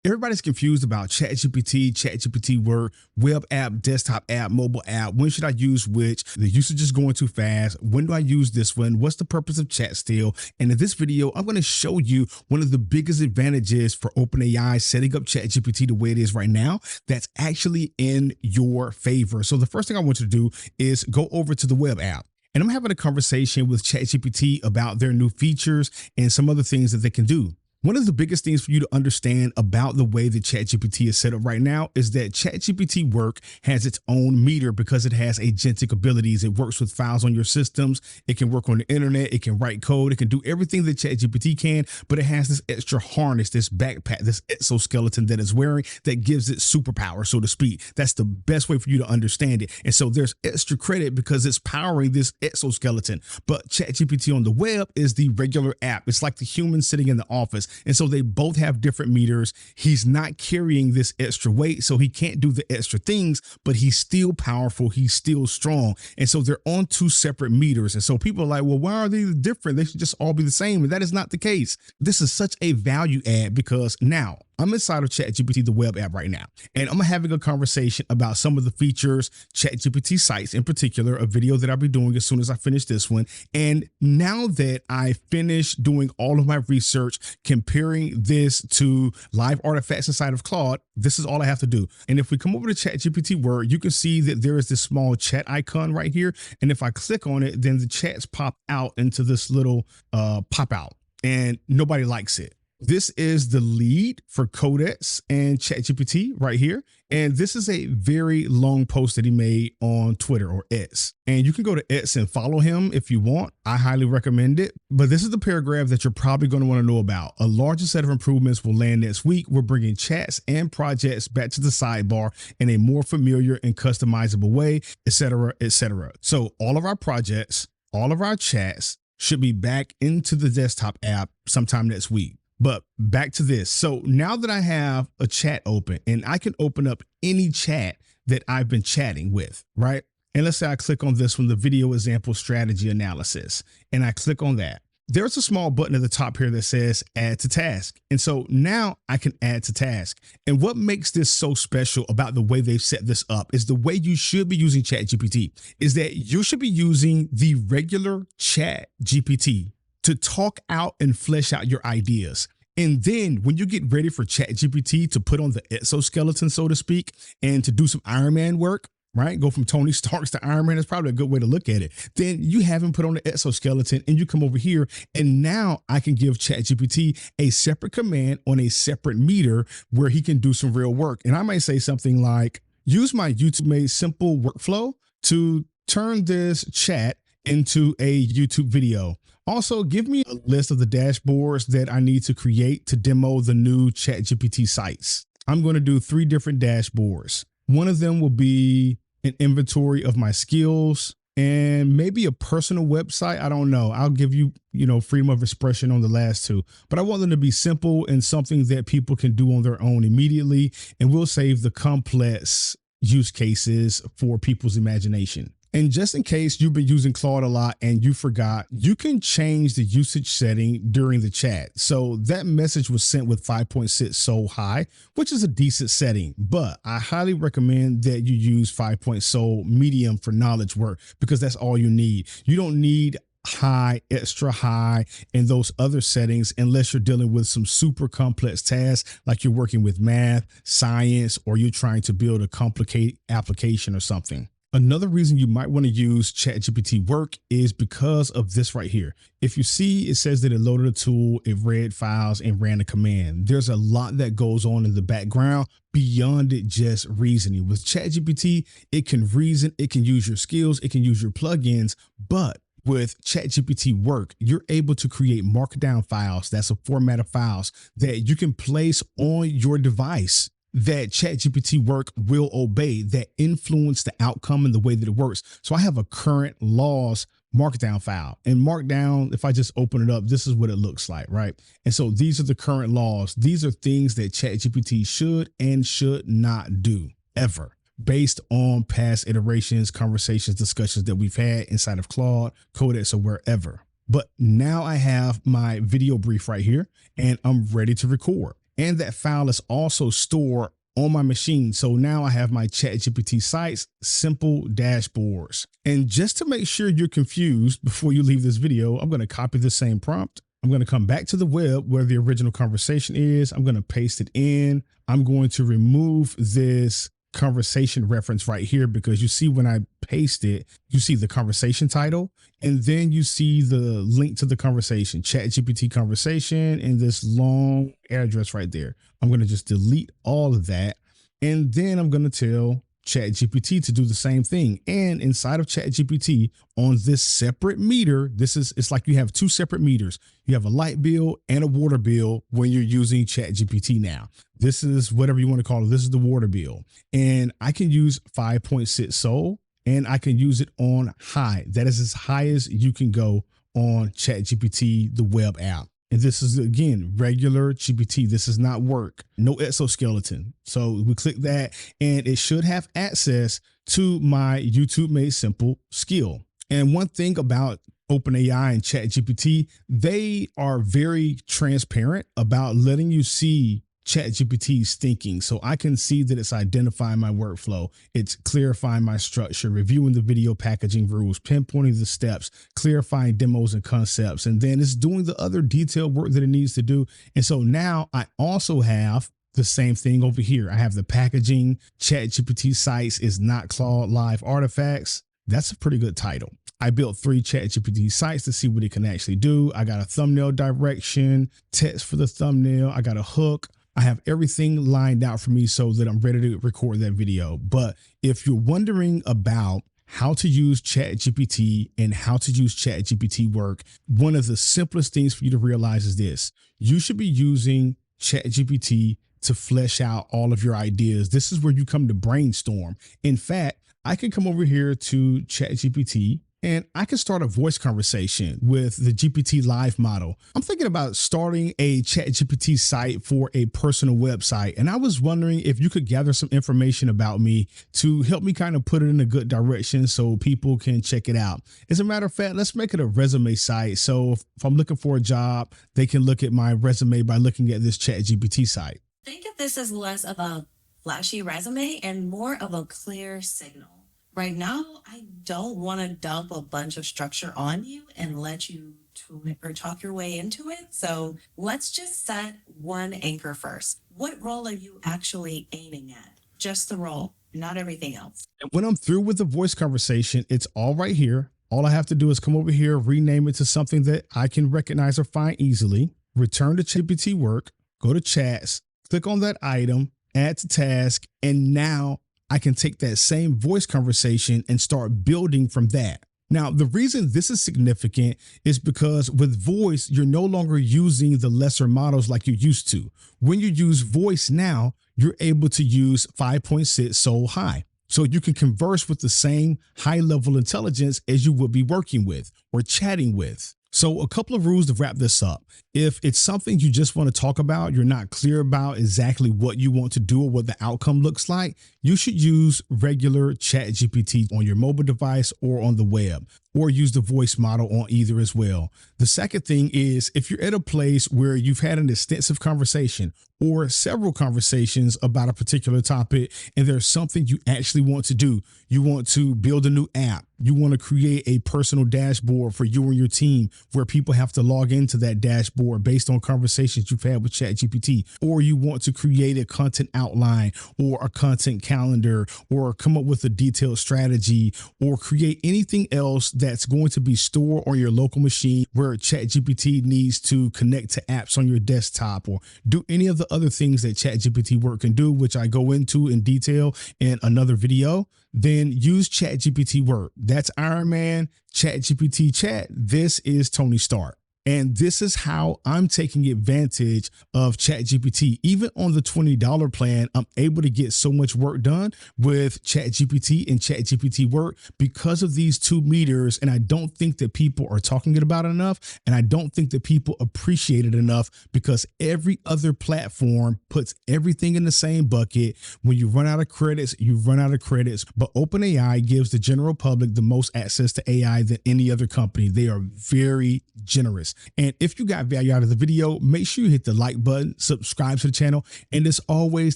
Everybody's confused about ChatGPT, ChatGPT Work, web app, desktop app, mobile app. When should I use which? The usage is going too fast. When do I use this one? What's the purpose of chat still? And in this video, I'm going to show you one of the biggest advantages for OpenAI setting up ChatGPT the way it is right now that's actually in your favor. So the first thing I want you to do is go over to the web app. And I'm having a conversation with ChatGPT about their new features and some other things that they can do. One of the biggest things for you to understand about the way that ChatGPT is set up right now is that ChatGPT Work has its own meter because it has agentic abilities. It works with files on your systems. It can work on the internet. It can write code. It can do everything that ChatGPT can, but it has this extra harness, this backpack, this exoskeleton that it's wearing that gives it superpower, so to speak. That's the best way for you to understand it. And so there's extra credit because it's powering this exoskeleton. But ChatGPT on the web is the regular app. It's like the human sitting in the office. And so they both have different meters. He's not carrying this extra weight, so he can't do the extra things, but he's still powerful. He's still strong. And so they're on two separate meters. And so people are like, well, why are they different? They should just all be the same. And that is not the case. This is such a value add because now I'm inside of ChatGPT, the web app right now, and I'm having a conversation about some of the features, ChatGPT sites in particular, a video that I'll be doing as soon as I finish this one. And now that I finished doing all of my research, comparing this to live artifacts inside of Claude, this is all I have to do. And if we come over to ChatGPT Work, you can see that there is this small chat icon right here. And if I click on it, then the chats pop out into this little pop out, and nobody likes it. This is the lead for Codex and ChatGPT right here. And this is a very long post that he made on Twitter or X. And you can go to X and follow him if you want. I highly recommend it. But this is the paragraph that you're probably going to want to know about. A larger set of improvements will land next week. We're bringing chats and projects back to the sidebar in a more familiar and customizable way, etc., etc. So all of our projects, all of our chats should be back into the desktop app sometime next week. But back to this. So now that I have a chat open and I can open up any chat that I've been chatting with, right? And let's say I click on this one, the video example strategy analysis, and I click on that. There's a small button at the top here that says add to task. And so now I can add to task. And what makes this so special about the way they've set this up is the way you should be using ChatGPT is that you should be using the regular ChatGPT to talk out and flesh out your ideas. And then when you get ready for ChatGPT to put on the exoskeleton, so to speak, and to do some Iron Man work, right? Go from Tony Stark's to Iron Man. That's probably a good way to look at it. Then you have him put on the exoskeleton and you come over here. And now I can give ChatGPT a separate command on a separate meter where he can do some real work. And I might say something like, use my YouTube made simple workflow to turn this chat into a YouTube video. Also, give me a list of the dashboards that I need to create to demo the new ChatGPT sites. I'm going to do 3 different dashboards. One of them will be an inventory of my skills and maybe a personal website. I don't know. I'll give you, freedom of expression on the last 2, but I want them to be simple and something that people can do on their own immediately. And we'll save the complex use cases for people's imagination. And just in case you've been using Claude a lot and you forgot, you can change the usage setting during the chat. So that message was sent with 5.6 so high, which is a decent setting, but I highly recommend that you use 5.0 medium for knowledge work because that's all you need. You don't need high, extra high, and those other settings unless you're dealing with some super complex tasks like you're working with math, science, or you're trying to build a complicated application or something. Another reason you might want to use ChatGPT Work is because of this right here. If you see, it says that it loaded a tool, it read files and ran a command. There's a lot that goes on in the background beyond it just reasoning. With ChatGPT, it can reason, it can use your skills, it can use your plugins, but with ChatGPT Work, you're able to create Markdown files. That's a format of files that you can place on your device that ChatGPT Work will obey, that influence the outcome and the way that it works. So I have a current laws Markdown file, and Markdown, if I just open it up, this is what it looks like, right? And so these are the current laws. These are things that ChatGPT should and should not do ever, based on past iterations, conversations, discussions that we've had inside of Claude, Codex, or wherever. But now I have my video brief right here and I'm ready to record. And that file is also stored on my machine. So now I have my ChatGPT sites, simple dashboards. And just to make sure you're confused before you leave this video, I'm going to copy the same prompt. I'm going to come back to the web where the original conversation is. I'm going to paste it in. I'm going to remove this conversation reference right here, because you see when I paste it, you see the conversation title, and then you see the link to the conversation, ChatGPT conversation, and this long address right there. I'm going to just delete all of that. And then I'm going to tell ChatGPT to do the same thing. And inside of ChatGPT, on this separate meter, it's like you have two separate meters. You have a light bill and a water bill when you're using ChatGPT now. This is whatever you want to call it. This is the water bill. And I can use 5.6 Sol, and I can use it on high. That is as high as you can go on ChatGPT, the web app. And this is, again, regular GPT. This is not work, no exoskeleton. So we click that, and it should have access to my YouTube Made Simple skill. And one thing about OpenAI and ChatGPT, they are very transparent about letting you see ChatGPT's thinking. So I can see that it's identifying my workflow. It's clarifying my structure, reviewing the video packaging rules, pinpointing the steps, clarifying demos and concepts. And then it's doing the other detailed work that it needs to do. And so now I also have the same thing over here. I have the packaging. ChatGPT sites is not Claude Live artifacts. That's a pretty good title. I built 3 ChatGPT sites to see what it can actually do. I got a thumbnail direction, text for the thumbnail. I got a hook. I have everything lined out for me so that I'm ready to record that video. But if you're wondering about how to use ChatGPT and how to use ChatGPT Work, one of the simplest things for you to realize is this: you should be using ChatGPT to flesh out all of your ideas. This is where you come to brainstorm. In fact, I can come over here to ChatGPT, and I can start a voice conversation with the GPT Live model. I'm thinking about starting a ChatGPT site for a personal website. And I was wondering if you could gather some information about me to help me kind of put it in a good direction so people can check it out. As a matter of fact, let's make it a resume site. So if I'm looking for a job, they can look at my resume by looking at this ChatGPT site. Think of this as less of a flashy resume and more of a clear signal. Right now, I don't want to dump a bunch of structure on you and let you tune or talk your way into it. So let's just set one anchor first. What role are you actually aiming at? Just the role, not everything else. And when I'm through with the voice conversation, it's all right here. All I have to do is come over here, rename it to something that I can recognize or find easily, return to GPT Work, go to chats, click on that item, add to task, and now I can take that same voice conversation and start building from that. Now, the reason this is significant is because with voice, you're no longer using the lesser models like you used to. When you use voice now, you're able to use 5.6 Sol high. So you can converse with the same high level intelligence as you would be working with or chatting with. So a couple of rules to wrap this up. If it's something you just want to talk about, you're not clear about exactly what you want to do or what the outcome looks like, you should use regular ChatGPT on your mobile device or on the web, or use the voice model on either as well. The second thing is, if you're at a place where you've had an extensive conversation or several conversations about a particular topic, and there's something you actually want to do, you want to build a new app, you want to create a personal dashboard for you and your team where people have to log into that dashboard based on conversations you've had with ChatGPT, or you want to create a content outline or a content calendar, or come up with a detailed strategy, or create anything else that's going to be stored on your local machine where ChatGPT needs to connect to apps on your desktop, or do any of the other things that ChatGPT Work can do, which I go into in detail in another video, then use ChatGPT Work. That's Iron Man, ChatGPT Chat. This is Tony Stark. And this is how I'm taking advantage of ChatGPT. Even on the $20 plan, I'm able to get so much work done with ChatGPT and ChatGPT Work because of these 2 meters. And I don't think that people are talking about it enough. And I don't think that people appreciate it enough, because every other platform puts everything in the same bucket. When you run out of credits, you run out of credits. But OpenAI gives the general public the most access to AI than any other company. They are very generous. this. And if you got value out of the video, make sure you hit the like button, subscribe to the channel, and as always,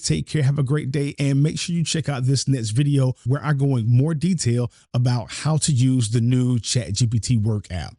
take care, have a great day, and make sure you check out this next video where I go in more detail about how to use the new ChatGPT Work app.